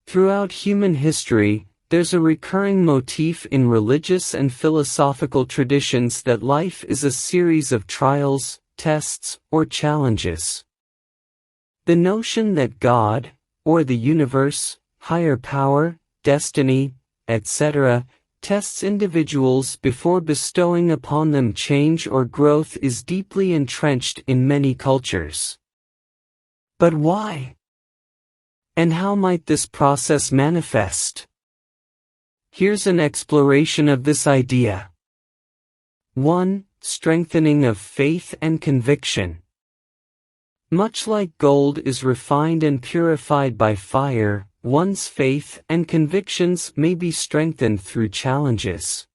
Throughout human history, there's a recurring motif in religious and philosophical traditions that life is a series of trials, tests, or challenges. The notion that God, or the universe, higher power, destiny, etc., tests individuals before bestowing upon them change or growth is deeply entrenched in many cultures. But why? And how might this process manifest? Here's an exploration of this idea. 1. Strengthening of faith and conviction. Much like gold is refined and purified by fire, one's faith and convictions may be strengthened through challenges.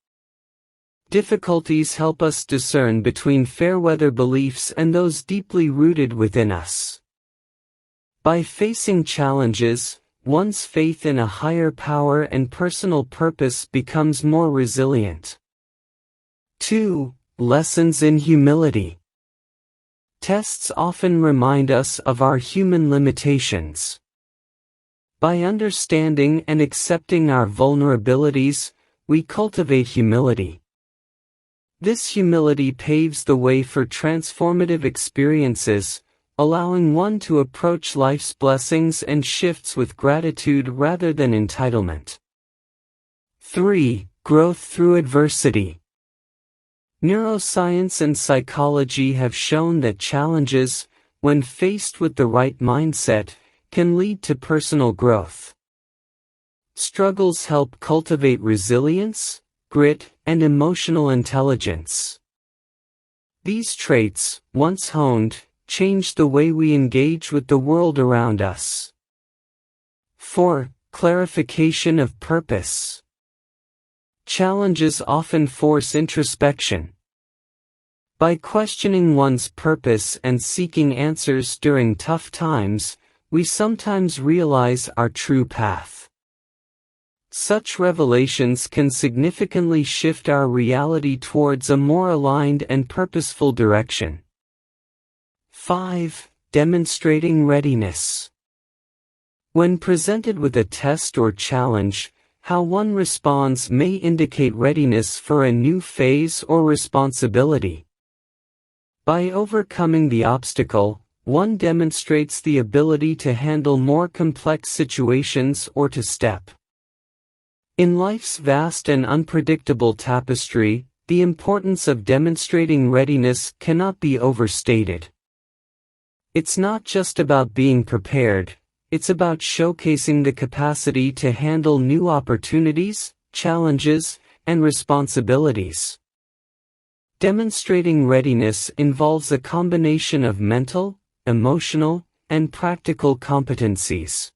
Difficulties help us discern between fair-weather beliefs and those deeply rooted within us. By facing challenges, one's faith in a higher power and personal purpose becomes more resilient. 2. Lessons in humility. Tests often remind us of our human limitations. By understanding and accepting our vulnerabilities, we cultivate humility. This humility paves the way for transformative experiences, allowing one to approach life's blessings and shifts with gratitude rather than entitlement. 3. Growth through adversity. Neuroscience and psychology have shown that challenges, when faced with the right mindset, can lead to personal growth. Struggles help cultivate resilience, grit, and emotional intelligence. These traits, once honed, change the way we engage with the world around us. 4. Clarification of purpose. Challenges often force introspection. By questioning one's purpose and seeking answers during tough times, we sometimes realize our true path. Such revelations can significantly shift our reality towards a more aligned and purposeful direction. 5. Demonstrating readiness. When presented with a test or challenge, how one responds may indicate readiness for a new phase or responsibility. By overcoming the obstacle, one demonstrates the ability to handle more complex situations or to step. In life's vast and unpredictable tapestry, the importance of demonstrating readiness cannot be overstated. It's not just about being prepared, it's about showcasing the capacity to handle new opportunities, challenges, and responsibilities. Demonstrating readiness involves a combination of mental, emotional, and practical competencies.